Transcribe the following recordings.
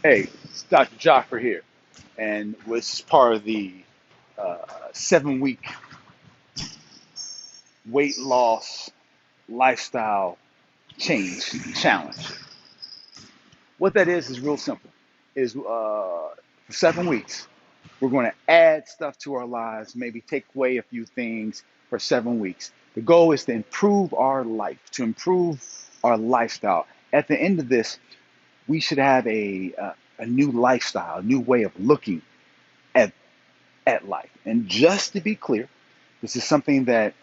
Hey, it's Dr. Geoffrey here, and this is part of the 7 week weight loss lifestyle change challenge. What that is real simple. Is For 7 weeks, we're going to add stuff to our lives, maybe take away a few things for 7 weeks. The goal is to improve our life, to improve our lifestyle. At the end of this, we should have a new lifestyle, a new way of looking at life. And just to be clear, this is something that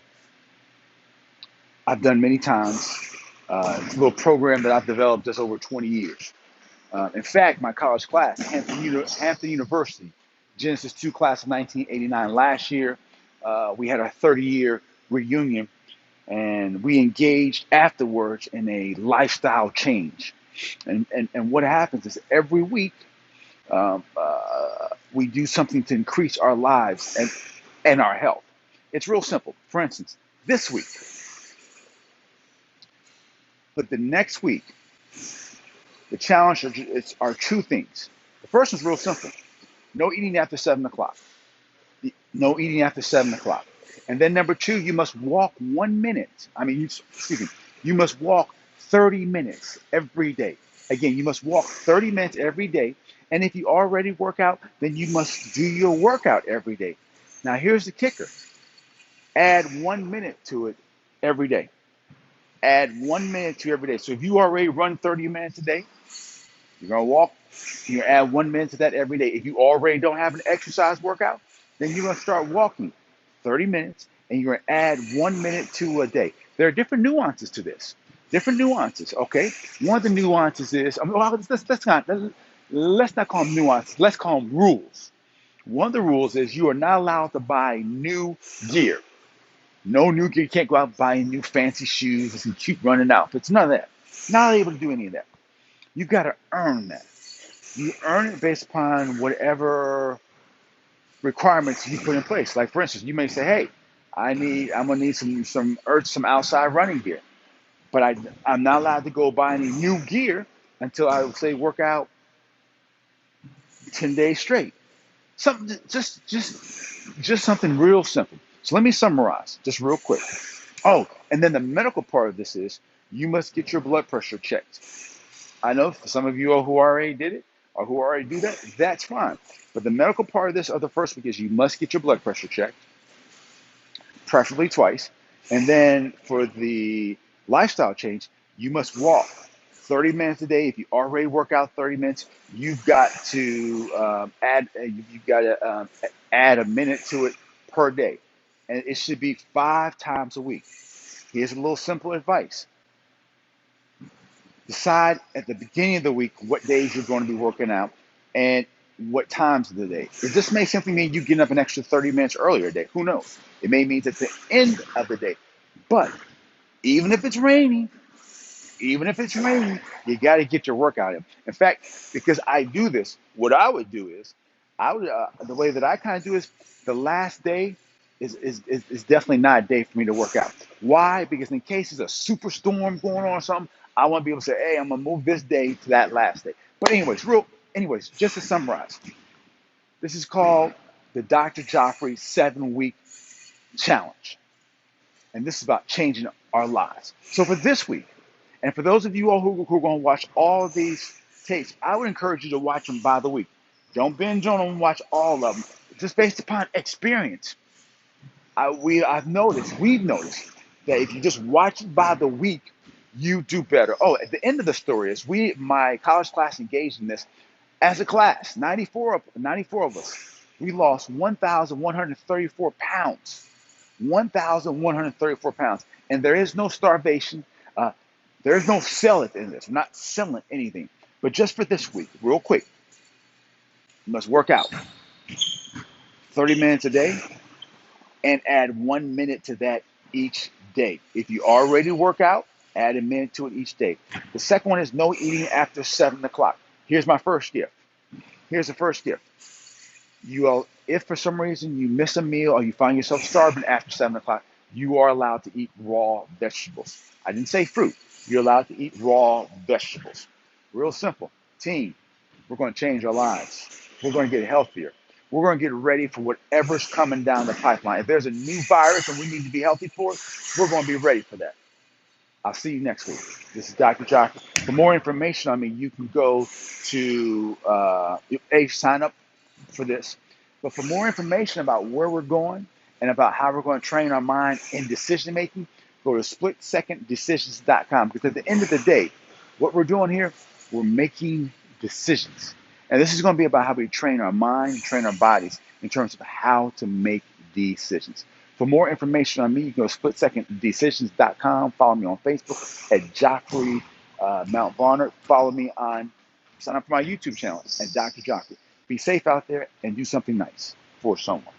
I've done many times. It's a little program that I've developed just over 20 years. In fact, my college class, Hampton University, Genesis 2 class of 1989, last year, we had our 30-year reunion, and we engaged afterwards in a lifestyle change. And what happens is every week we do something to increase our lives and our health. It's real simple. For instance, this week, but the next week, the challenge are two things. The first is real simple. No eating after 7 o'clock. No eating after 7 o'clock. And then number two, you must walk 1 minute. Excuse me, you must walk 30 minutes every day. Again, you must walk 30 minutes every day. And if you already work out, then you must do your workout every day. Now, here's the kicker. Add 1 minute to it every day. Add 1 minute to every day. So if you already run 30 minutes a day, you're going to walk, you add 1 minute to that every day. If you already don't have an exercise workout, then you're going to start walking 30 minutes and you're going to add 1 minute to a day. There are different nuances to this. Different nuances, okay? One of the nuances is, let's not call them nuances, let's call them rules. One of the rules is you are not allowed to buy new gear. No new gear. You can't go out buying new fancy shoes and some cute running outfits. None of that. Not able to do any of that. You got to earn that. You earn it based upon whatever requirements you put in place. Like for instance, you may say, "Hey, I'm gonna need some outside running gear," but I'm not allowed to go buy any new gear until I would say work out 10 days straight. Something just something real simple. So let me summarize just real quick. Oh, and then the medical part of this is you must get your blood pressure checked. I know for some of you who already did it or who already do that, that's fine. But the medical part of this of the first week is you must get your blood pressure checked, preferably twice. And then for the lifestyle change, you must walk 30 minutes a day. If you already work out 30 minutes, you've got to add a minute to it per day. And it should be 5 times a week. Here's a little simple advice. Decide at the beginning of the week what days you're going to be working out and what times of the day. If this may simply mean you getting up an extra 30 minutes earlier a day, who knows? It may mean at the end of the day. But even if it's raining, you got to get your workout in. In fact, because I do this, what I would do is, the way that I kind of do is the last day is definitely not a day for me to work out. Why? Because in case there's a superstorm going on or something, I want to be able to say, hey, I'm gonna move this day to that last day. But anyways, just to summarize, this is called the Dr. Joffrey 7 week challenge. And this is about changing our lives. So for this week, and for those of you all who are going to watch all of these tapes, I would encourage you to watch them by the week. Don't binge on them and watch all of them. Just based upon experience. We've noticed that if you just watch it by the week, you do better. Oh, at the end of the story is my college class engaged in this as a class, 94 of us. We lost 1,134 pounds. 1,134 pounds. And there is no starvation. There is no selling in this. I'm not selling anything. But just for this week, real quick, you must work out 30 minutes a day and add 1 minute to that each day. If you already work out, add a minute to it each day. The second one is no eating after 7 o'clock. Here's my first gift. Here's the first gift. If for some reason you miss a meal or you find yourself starving after 7 o'clock, you are allowed to eat raw vegetables. I didn't say fruit. You're allowed to eat raw vegetables. Real simple. Team, We're going to change our lives. We're going to get healthier. We're going to get ready for whatever's coming down the pipeline. If there's a new virus and we need to be healthy for it, we're going to be ready for that. I'll see you next week. This is Dr. Jock. For more information on me, you can go to sign up for this. But for more information about where we're going and about how we're going to train our mind in decision making, go to splitsecondDecisions.com. Because at the end of the day, what we're doing here, we're making decisions. And this is going to be about how we train our mind and train our bodies in terms of how to make decisions. For more information on me, you can go to splitsecondDecisions.com. Follow me on Facebook at Geoffrey Mount Varner. Follow me sign up for my YouTube channel at Dr. Joffrey. Be safe out there and do something nice for someone.